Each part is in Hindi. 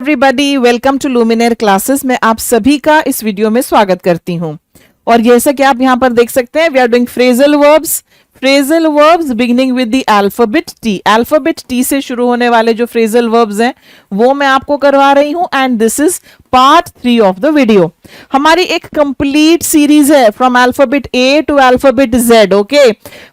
Everybody, welcome to Luminaire classes. मैं आप सभी का इस वीडियो में स्वागत करती हूं। और जैसा कि आप यहां पर देख सकते हैं, we are doing phrasal verbs beginning with the alphabet T. Alphabet T से शुरू होने वाले जो फ्रेजल वर्ब्स हैं वो मैं आपको करवा रही हूं, and this is part 3 of the video. हमारी एक कंप्लीट सीरीज है from alphabet A to alphabet Z. Okay,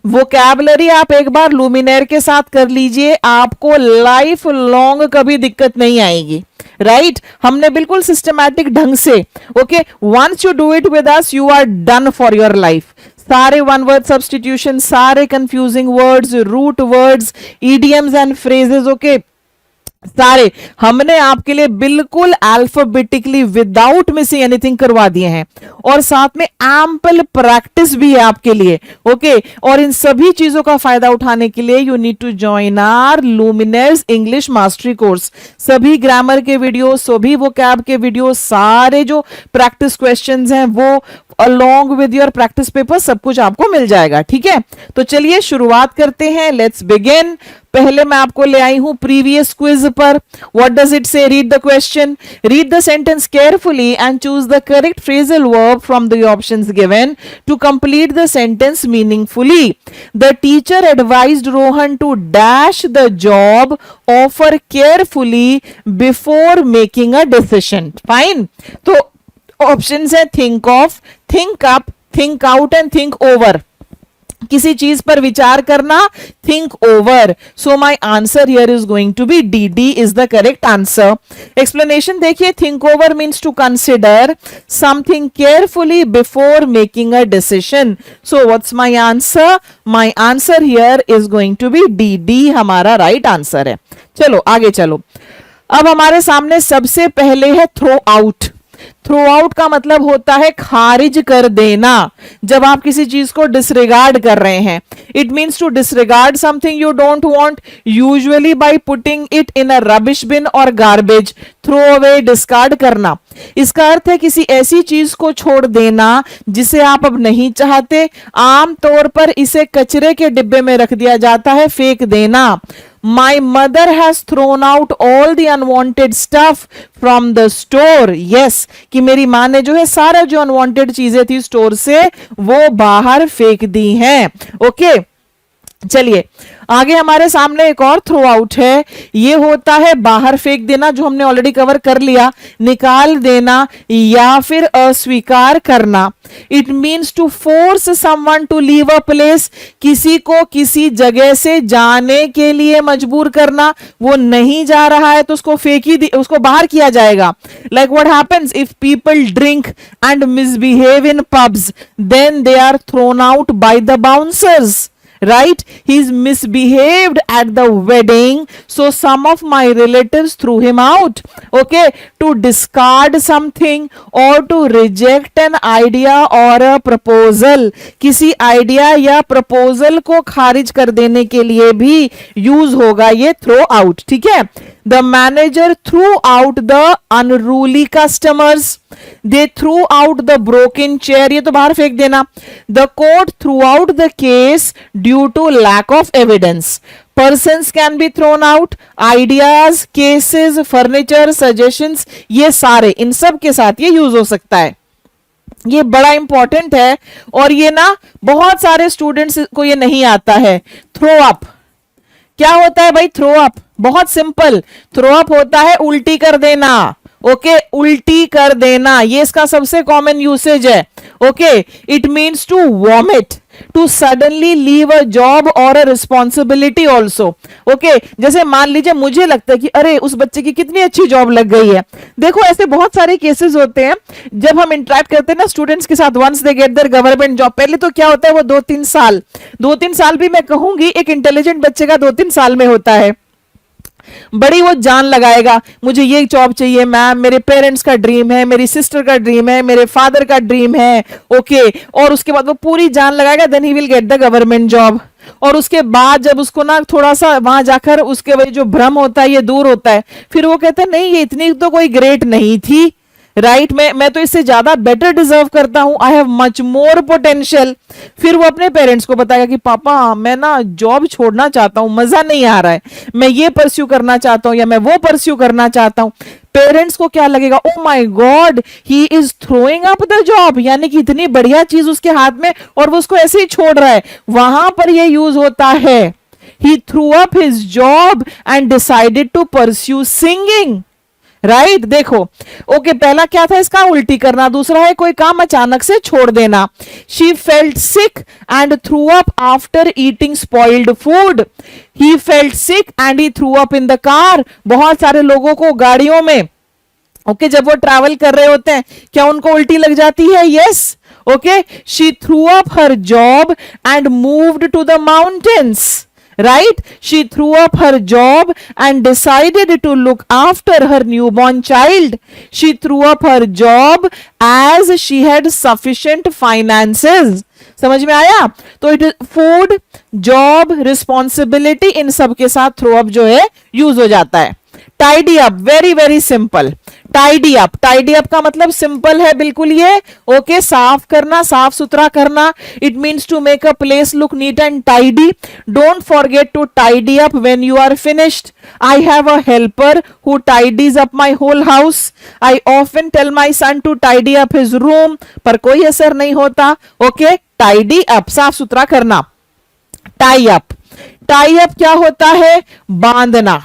vocabulary आप एक बार लुमिनेयर के साथ कर लीजिए, आपको लाइफ लॉन्ग कभी दिक्कत नहीं आएगी। राइट हमने बिल्कुल सिस्टमैटिक ढंग से, okay, once you do it with us you are done for your life. सारे वन वर्ड सब्स्टिट्यूशन, सारे confusing words, root words, idioms and phrases, okay, सारे हमने आपके लिए बिल्कुल अल्फाबेटिकली विदाउट मिसिंग एनीथिंग करवा दिए हैं, और साथ में एम्पल प्रैक्टिस भी है आपके लिए। ओके, और इन सभी चीजों का फायदा उठाने के लिए you need to join our Luminaire's English mastery course. सभी ग्रामर के वीडियो, सभी वोकैब के वीडियो, सारे जो प्रैक्टिस क्वेश्चंस हैं वो along with your practice paper सब कुछ आपको मिल जाएगा। ठीक है, तो चलिए शुरुआत करते हैं। Let's begin. पहले मैं आपको ले आई हूं प्रीवियस क्विज पर। What does it say? Read the question, read the sentence carefully and choose the correct phrasal verb from the options given to complete the sentence meaningfully. The teacher advised Rohan to dash the job offer carefully before making a decision. Fine, तो ऑप्शंस है think of, think up, think out and think over. किसी चीज पर विचार करना, think over. So my answer here is going to be D. D is the correct answer. Explanation देखिए, think over means to consider something carefully before making a decision. So what's my answer? My answer here is going to be D. D हमारा राइट आंसर है। चलो आगे चलो। अब हमारे सामने सबसे पहले है थ्रो आउट। थ्रो आउट का मतलब होता है खारिज कर देना। जब आप किसी चीज को डिसरिगार्ड कर रहे हैं, it means to disregard something you don't want, usually by putting it in a rubbish bin और गार्बेज। थ्रो अवे, डिस्कार्ड करना। इसका अर्थ है किसी ऐसी चीज को छोड़ देना जिसे आप अब नहीं चाहते। आमतौर पर इसे कचरे के डिब्बे में रख दिया जाता है, फेंक देना। My mother has thrown out all the unwanted stuff from the store. Yes, कि मेरी माँ ने जो है सारा जो अनवांटेड चीजें थी स्टोर से वो बाहर फेंक दी हैं। ओके, चलिए आगे हमारे सामने एक और थ्रो आउट है। ये होता है बाहर फेंक देना, जो हमने ऑलरेडी कवर कर लिया, निकाल देना या फिर अस्वीकार करना। It means to force someone to leave a place, किसी को किसी जगह से जाने के लिए मजबूर करना। वो नहीं जा रहा है तो उसको उसको बाहर किया जाएगा। Like what happens if people drink and misbehave in pubs, then they are thrown out by the bouncers. Right, he's misbehaved at the wedding, so some of my relatives threw him out. Okay, to discard something or to reject an idea or a proposal, किसी आइडिया या प्रपोजल को खारिज कर देने के लिए भी यूज होगा ये थ्रो आउट। ठीक है, the manager threw out the unruly customers. They threw out the broken chair, ये तो बाहर फेंक देना। The court threw out the case due to lack of evidence. Persons can be thrown out. Ideas, cases, furniture, suggestions, ये सारे, इन सब के साथ ये यूज हो सकता है। ये बड़ा इंपॉर्टेंट है, और ये ना बहुत सारे स्टूडेंट्स को ये नहीं आता है। थ्रो अप क्या होता है भाई? थ्रो अप बहुत सिंपल, थ्रो अप होता है उल्टी कर देना। ओके, उल्टी कर देना, ये इसका सबसे कॉमन यूसेज है। Okay, it means to vomit, to suddenly leave a job और अ रिस्पॉन्सिबिलिटी ऑल्सो। ओके, जैसे मान लीजिए मुझे लगता है कि अरे उस बच्चे की कितनी अच्छी जॉब लग गई है। देखो ऐसे बहुत सारे केसेस होते हैं जब हम इंटरेक्ट करते हैं ना स्टूडेंट्स के साथ, once they get their government job, पहले तो क्या होता है वो 2-3 साल भी मैं कहूंगी एक इंटेलिजेंट बच्चे का 2-3 साल में होता है। बड़ी वो जान लगाएगा, मुझे ये जॉब चाहिए मैम, मेरे पेरेंट्स का ड्रीम है, मेरी सिस्टर का ड्रीम है, मेरे फादर का ड्रीम है। ओके, और उसके बाद वो पूरी जान लगाएगा, then he will get the government job. और उसके बाद जब उसको ना थोड़ा सा वहां जाकर उसके वही जो भ्रम होता है ये दूर होता है, फिर वो कहता है नहीं ये इतनी तो कोई ग्रेट नहीं थी। राइट, मैं तो इससे ज्यादा बेटर डिजर्व करता हूं, I have much more potential. फिर वो अपने पेरेंट्स को बताएगा कि पापा मैं ना जॉब छोड़ना चाहता हूं, मजा नहीं आ रहा है, मैं ये परस्यू करना चाहता हूं या मैं वो परस्यू करना चाहता हूं। पेरेंट्स को क्या लगेगा, oh my God he is throwing up the job, यानी कि इतनी बढ़िया चीज उसके हाथ में और वो उसको ऐसे ही छोड़ रहा है। वहां पर ये यूज होता है, he threw up his job and decided to pursue singing, right देखो, ओके पहला क्या था इसका, उल्टी करना, दूसरा है कोई काम अचानक से छोड़ देना। She felt sick and through up after eating spoiled food, he felt sick and he threw up in the car, बहुत सारे लोगों को गाड़ियों में ओके जब वो ट्रैवल कर रहे होते हैं क्या उनको उल्टी लग जाती है, yes okay, she threw up her job and moved to the mountains, right, she threw up her job and decided to look after her newborn child, she threw up her job as she had sufficient finances। समझ में आया, तो इट फूड, जॉब, रिस्पॉन्सिबिलिटी, इन सब के साथ थ्रो अप जो है यूज हो जाता है। Tidy up, very very simple, tidy up, tidy up का मतलब सिंपल है बिल्कुल ये, ओके साफ करना, साफ सुथरा करना, it means to make a place look neat and tidy, don't forget to tidy up when you are finished, I have a helper who tidies up my whole house, I often tell my son to tidy up his room, पर कोई असर नहीं होता, ओके टाइडी अप, साफ सुथरा करना। टाई अप, टाई अप क्या होता है, बांधना,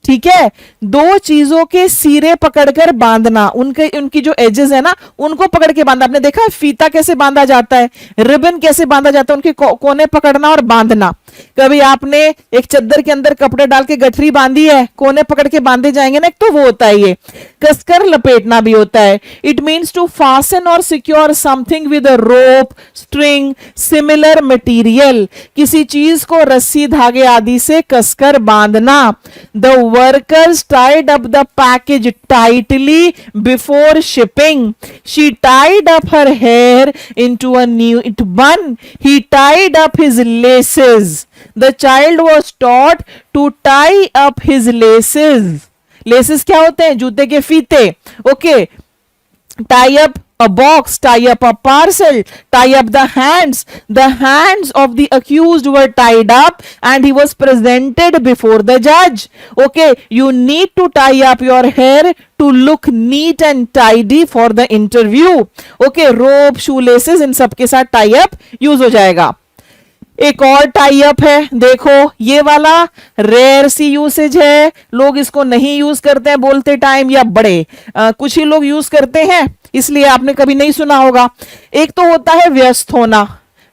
ठीक है, दो चीजों के सिरे पकड़कर बांधना, उनकी जो एजेस है ना उनको पकड़ के बांधना। आपने देखा है फीता कैसे बांधा जाता है, रिबन कैसे बांधा जाता है, उनके कोने पकड़ना और बांधना। कभी आपने एक चद्दर के अंदर कपड़े डाल के गठरी बांधी है, कोने पकड़ के बांधे जाएंगे ना, एक तो वो होता है, ये कसकर लपेटना भी होता है। इट मीन्स टू फासन और secure something with a rope, string, similar material, किसी चीज को रस्सी, धागे आदि से कसकर बांधना। The workers tied up the package tightly before shipping, she tied up her hair into a neat bun, he tied up his laces, the child was taught to tie up his laces, laces क्या होते हैं, जूते के फीते, okay, tie up a box, tie up a parcel, tie up the hands of the accused were tied up and he was presented before the judge, okay, you need to tie up your hair to look neat and tidy for the interview, okay, rope, shoelaces, इन सब के साथ tie up यूज हो जाएगा। एक और टाई अप है, देखो ये वाला रेयर सी यूसेज है, लोग इसको नहीं यूज करते हैं बोलते टाइम, या बड़े कुछ ही लोग यूज करते हैं इसलिए आपने कभी नहीं सुना होगा। एक तो होता है व्यस्त होना,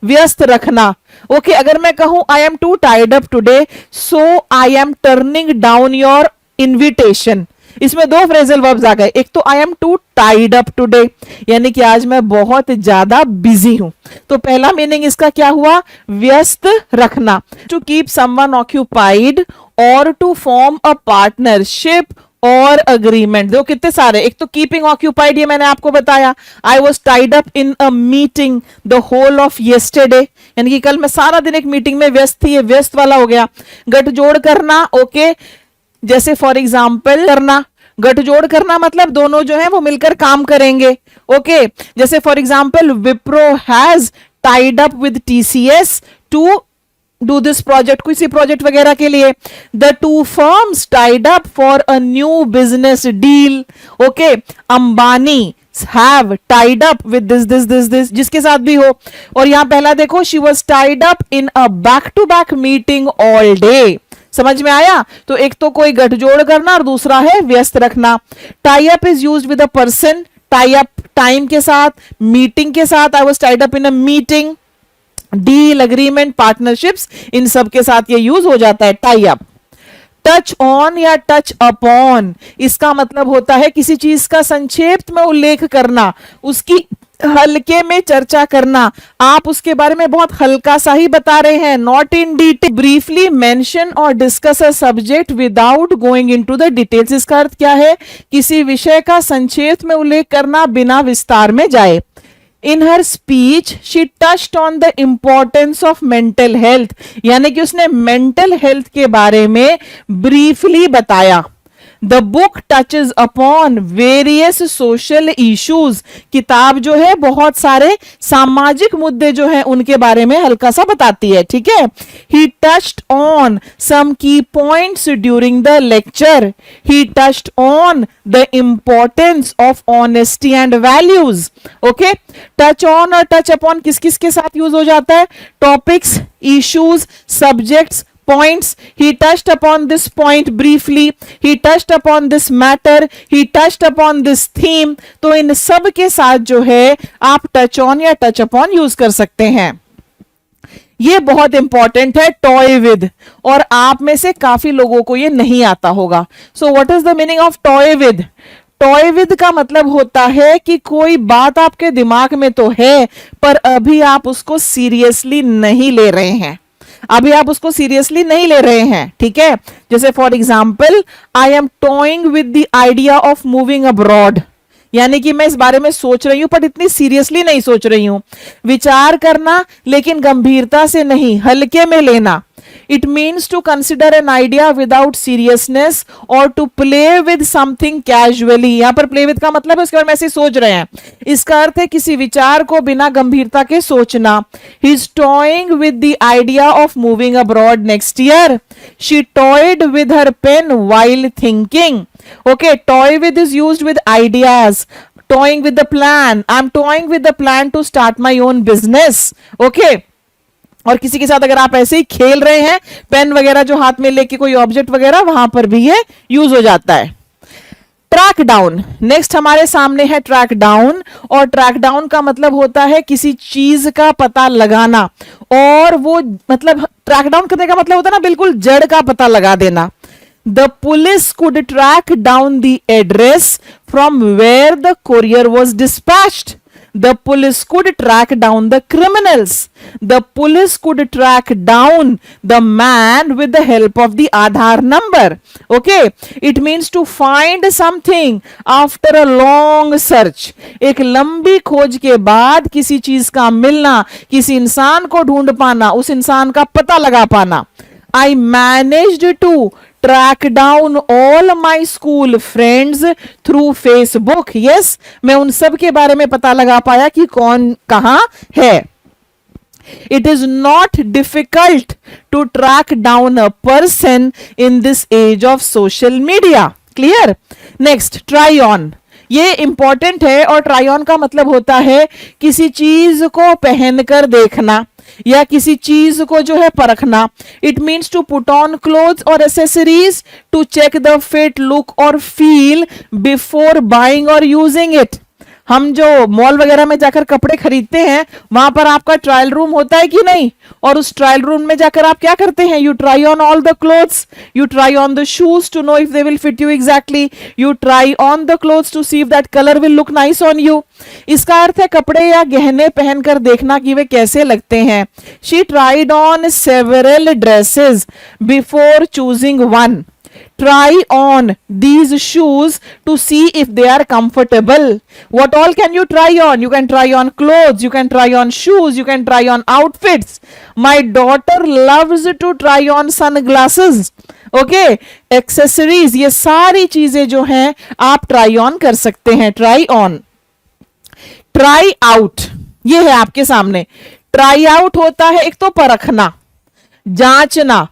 व्यस्त रखना, ओके, अगर मैं कहूं I am too tied up today so I am turning down your invitation, इसमें दो फ्रेजल वर्ब्स आ गए, एक तो I am too tied up today यानी कि आज मैं बहुत ज्यादा बिजी हूं, तो पहला मीनिंग इसका क्या हुआ, व्यस्त रखना, टू कीप समवन ऑक्यूपाइड और टू फॉर्म अ पार्टनरशिप और अग्रीमेंट। देखो कितने सारे, एक तो कीपिंग ऑक्यूपाइड, ये मैंने आपको बताया, I was tied up in a meeting the whole of yesterday, यानी कि कल मैं सारा दिन एक मीटिंग में व्यस्त थी, ये व्यस्त वाला हो गया। गठजोड़ करना, ओके, जैसे फॉर एग्जाम्पल करना, गठजोड़ करना मतलब दोनों जो है वो मिलकर काम करेंगे, ओके, जैसे for example Wipro has tied up with TCS to do this project, किसी प्रोजेक्ट वगैरह के लिए। The two firms tied up for a new business deal, okay, Ambani have tied up with this जिसके साथ भी हो। और यहां पहला देखो, she was tied up in a back to back meeting all day, समझ में आया, तो एक तो कोई गठजोड़ करना और दूसरा है व्यस्त रखना। Tie up is used with a person, tie up time के साथ, मीटिंग के साथ, I was tied up in a meeting, deal, agreement, partnerships, इन सब के साथ ये यूज हो जाता है टाई अप। टच ऑन या टच अपॉन, इसका मतलब होता है किसी चीज का संक्षेप में उल्लेख करना, उसकी हल्के में चर्चा करना, आप उसके बारे में बहुत हल्का सा ही बता रहे हैं, not in detail, briefly mention और discuss a subject without going into the details. इसका अर्थ क्या है, किसी विषय का संक्षेप में उल्लेख करना बिना विस्तार में जाए। In her speech she touched on the importance of mental health, यानी कि उसने मेंटल हेल्थ के बारे में ब्रीफली बताया। The book touches upon various social issues, किताब जो है बहुत सारे सामाजिक मुद्दे जो है उनके बारे में हल्का सा बताती है, ठीक है। ही टच्ड ऑन सम की points during the lecture, he touched on the importance of honesty and values. Okay, touch on और टच अपॉन किस किस के साथ यूज हो जाता है? Topics, issues, subjects, points. He touched upon this point briefly, he touched upon this matter, he touched upon this theme. तो इन सब के साथ जो है आप टच ऑन या टच अपॉन यूज कर सकते हैं। ये बहुत इंपॉर्टेंट है, टॉय विद, और आप में से काफी लोगों को ये नहीं आता होगा। So what is the meaning of toy with? Toy with का मतलब होता है कि कोई बात आपके दिमाग में तो है पर अभी आप उसको सीरियसली नहीं ले रहे हैं, अभी आप उसको सीरियसली नहीं ले रहे हैं, ठीक है। जैसे for example, I am toing with the idea of moving abroad, यानी कि मैं इस बारे में सोच रही हूं पर इतनी सीरियसली नहीं सोच रही हूं। विचार करना लेकिन गंभीरता से नहीं, हल्के में लेना। It means to consider an idea without seriousness or to play with something casually. यहां पर play with का मतलब है उसके बारे में ऐसे सोच रहे हैं, इसका अर्थ है किसी विचार को बिना गंभीरता के सोचना। He is toying with the idea of moving abroad next year. She toyed with her pen while thinking. Okay, toy with is used with ideas. Toying with the plan. I'm toying with the plan to start my own business. Okay. और किसी के साथ अगर आप ऐसे ही खेल रहे हैं, पेन वगैरह जो हाथ में लेके कोई ऑब्जेक्ट वगैरह, वहां पर भी ये यूज हो जाता है। ट्रैक डाउन, नेक्स्ट हमारे सामने है ट्रैक डाउन, और ट्रैक डाउन का मतलब होता है किसी चीज का पता लगाना, और वो मतलब ट्रैक डाउन करने का मतलब होता है ना बिल्कुल जड़ का पता लगा देना। The police could track down the address from where the courier was dispatched. The police could track down the criminals. The police could track down the man with the help of the Aadhaar number. Okay, it means to find something after a long search. एक लंबी खोज के बाद किसी चीज का मिलना, किसी इंसान को ढूंढ पाना, उस इंसान का पता लगा पाना। I managed to track down all my school friends through Facebook. Yes, मैं उन सब के बारे में पता लगा पाया कि कौन कहां है। It is not difficult to track down a person in this age of social media. Clear? Next, try on. ये इंपॉर्टेंट है, और ट्राई ऑन का मतलब होता है किसी चीज को पहनकर देखना या किसी चीज को जो है परखना। It means to put on clothes और accessories to check the fit, look और फील बिफोर बाइंग और यूजिंग इट। हम जो मॉल वगैरह में जाकर कपड़े खरीदते हैं वहां पर आपका ट्रायल रूम होता है कि नहीं, और उस ट्रायल रूम में जाकर आप क्या करते हैं? You try on all the clothes, you try on the shoes to know if they will fit you exactly, you try on the clothes to see if that colour will look nice on you. इसका अर्थ है कपड़े या गहने पहनकर देखना कि वे कैसे लगते हैं। She tried on several dresses before choosing one. Try on these shoes to see if they are comfortable. What all can you try on? You can try on clothes, you can try on shoes, you can try on outfits. My daughter loves to try on sunglasses. Okay, accessories, ये सारी चीजें जो हैं आप try on कर सकते हैं। Try on. Try out, ये है आपके सामने। Try out होता है एक तो परखना, जांचना,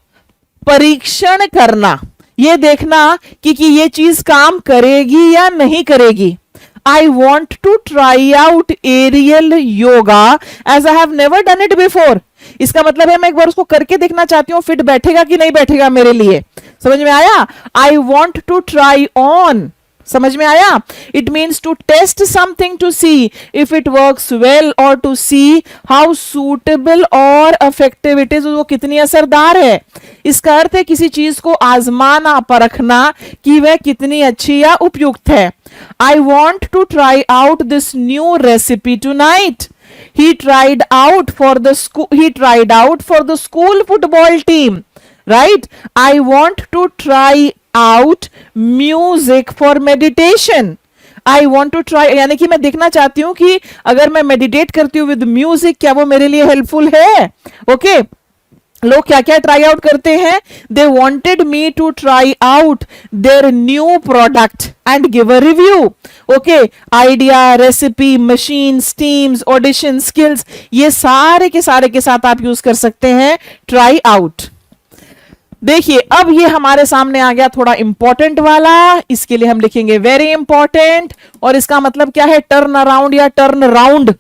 परीक्षण करना, ये देखना कि ये चीज काम करेगी या नहीं करेगी। I want to try out aerial yoga as I have never done it before. इसका मतलब है मैं एक बार उसको करके देखना चाहती हूँ फिट बैठेगा कि नहीं बैठेगा मेरे लिए। समझ में आया? I want to try on, समझ में आया? It means to test something to see if it works well और टू सी हाउ सूटेबल और इफेक्टिव इट इज, वो कितनी असरदार है। इसका अर्थ है किसी चीज को आजमाना, परखना कि वह कितनी अच्छी या उपयुक्त है। I want to try out this new recipe tonight. He tried out for the school football team, right? I want to try out music for meditation. I want to try, यानी कि मैं देखना चाहती हूं कि अगर मैं मेडिटेट करती हूँ विद म्यूजिक क्या वो मेरे लिए हेल्पफुल है। ओके, लोग क्या क्या ट्राई आउट करते हैं? They wanted me to try out their new product and give a review. Okay, idea, recipe, machine, teams, audition, skills, ये सारे के साथ आप यूज कर सकते हैं ट्राई आउट. देखिए अब ये हमारे सामने आ गया थोड़ा इंपॉर्टेंट वाला, इसके लिए हम लिखेंगे वेरी इंपॉर्टेंट. और इसका मतलब क्या है? टर्न अराउंड या टर्न राउंड.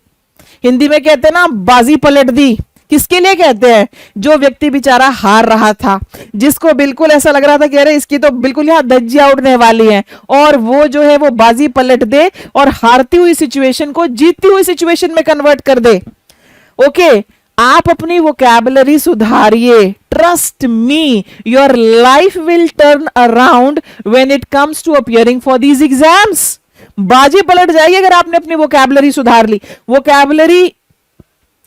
हिंदी में कहते हैं ना बाजी पलट दी. किसके लिए कहते हैं? जो व्यक्ति बेचारा हार रहा था, जिसको बिल्कुल ऐसा लग रहा था कि अरे इसकी तो बिल्कुल यहां धज्जियां उड़ने वाली हैं, और वो जो है वो बाजी पलट दे और हारती हुई सिचुएशन को जीतती हुई सिचुएशन में कन्वर्ट कर दे. ओके, आप अपनी वोकैबुलरी सुधारिए. Trust me, your life will turn around when it comes to appearing for these exams. बाजी पलट जाएगी अगर आपने अपनी वोकैबुलरी सुधार ली. वोकैबुलरी,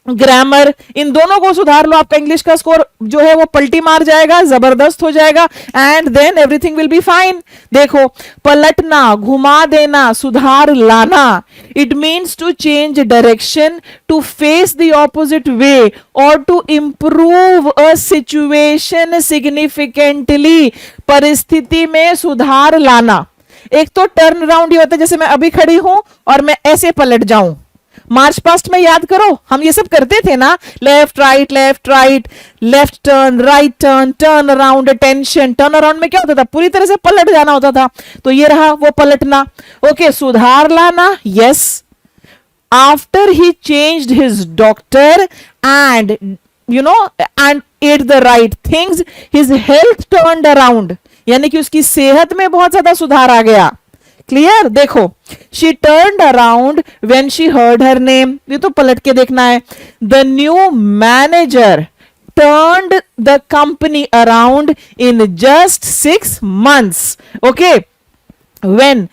ग्रामर, इन दोनों को सुधार लो, आपका इंग्लिश का स्कोर जो है वो पलटी मार जाएगा, जबरदस्त हो जाएगा, and then everything will be fine. देखो, पलटना, घुमा देना, सुधार लाना, it means to change direction, to face the opposite way, और to improve a situation significantly. परिस्थिति में सुधार लाना. एक तो टर्न अराउंड ये होता है, जैसे मैं अभी खड़ी हूं और मैं ऐसे पलट जाऊं. मार्च पास्ट में याद करो, हम ये सब करते थे ना, left right, left turn, right turn, turn around, attention. Turn around में क्या होता था? पूरी तरह से पलट जाना होता था. तो ये रहा वो पलटना. ओके, सुधार लाना. Yes, after he changed his doctor and and ate the right things, his health turned around. यानी कि उसकी सेहत में बहुत ज्यादा सुधार आ गया. क्लियर? देखो, she turned around when she heard her name. ये तो पलट के देखना है. The new manager turned the company around in just 6 months. Okay, when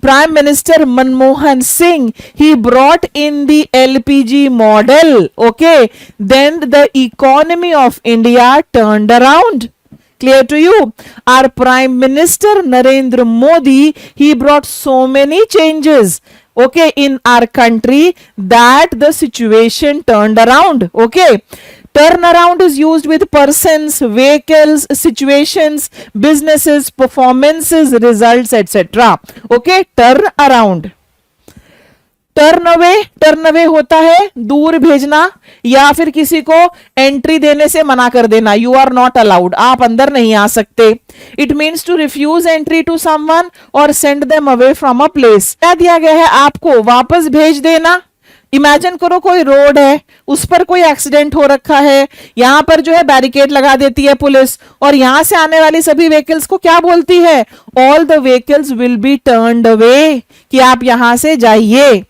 Prime Minister Manmohan Singh, he brought in the LPG model. Okay, then the economy of India turned around. Clear to you? Our Prime Minister Narendra Modi, he brought so many changes, okay, in our country that the situation turned around. Okay, turn around is used with persons, vehicles, situations, businesses, performances, results, etc. Okay, turn around. Turn away होता है दूर भेजना या फिर किसी को एंट्री देने से मना कर देना. यू आर नॉट अलाउड, आप अंदर नहीं आ सकते. It means to refuse entry to someone और send them away from a place. क्या दिया गया है आपको? वापस भेज देना. इमेजिन करो कोई रोड है, उस पर कोई एक्सीडेंट हो रखा है, यहां पर जो है बैरिकेड लगा देती है पुलिस, और यहां से आने वाली सभी व्हीकल्स को क्या बोलती है? All the vehicles will be turned away, कि आप यहां से जाइए.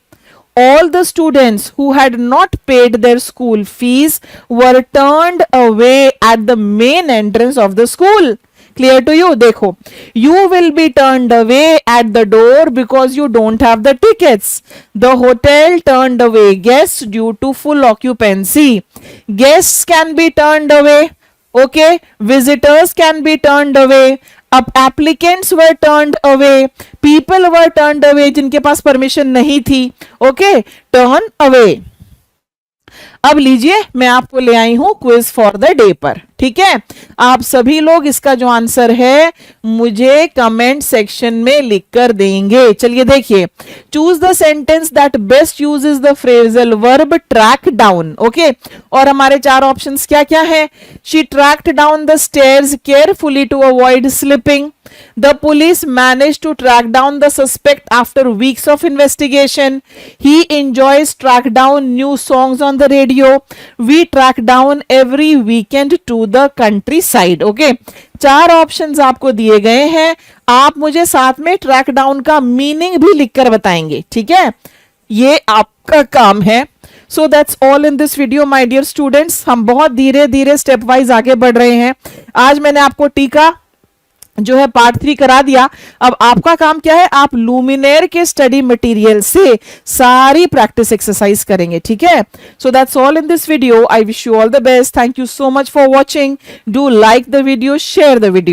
All the students who had not paid their school fees were turned away at the main entrance of the school. Clear to you? देखो, you will be turned away at the door because you don't have the tickets. The hotel turned away guests due to full occupancy. Guests can be turned away. Okay, visitors can be turned away. Applicants were turned away. People were turned away जिनके पास परमिशन नहीं थी. Okay, turn away. अब लीजिए, मैं आपको ले आई हूं क्विज फॉर द डे पर. ठीक है, आप सभी लोग इसका जो आंसर है मुझे कमेंट सेक्शन में लिखकर देंगे. चलिए देखिए, choose the sentence that best uses the phrasal verb track down. Okay, और हमारे 4 ऑप्शंस क्या क्या है? She tracked down the stairs carefully to avoid slipping. The police managed to track down the suspect after weeks of investigation. He enjoys track down new songs on the radio. We track down every weekend to the countryside. Okay, 4 options आपको दिए गए हैं. आप मुझे साथ में ट्रैक डाउन का मीनिंग भी लिखकर बताएंगे. ठीक है, ये आपका काम है. So that's all in this video my dear students. हम बहुत धीरे धीरे स्टेप वाइज आगे बढ़ रहे हैं. आज मैंने आपको टीका जो है पार्ट 3 करा दिया. अब आपका काम क्या है? आप लुमिनेयर के स्टडी मटेरियल से सारी प्रैक्टिस एक्सरसाइज करेंगे. ठीक है, so that's all in this video. I wish you all the best. Thank you so much for watching. Do like the video, share the video.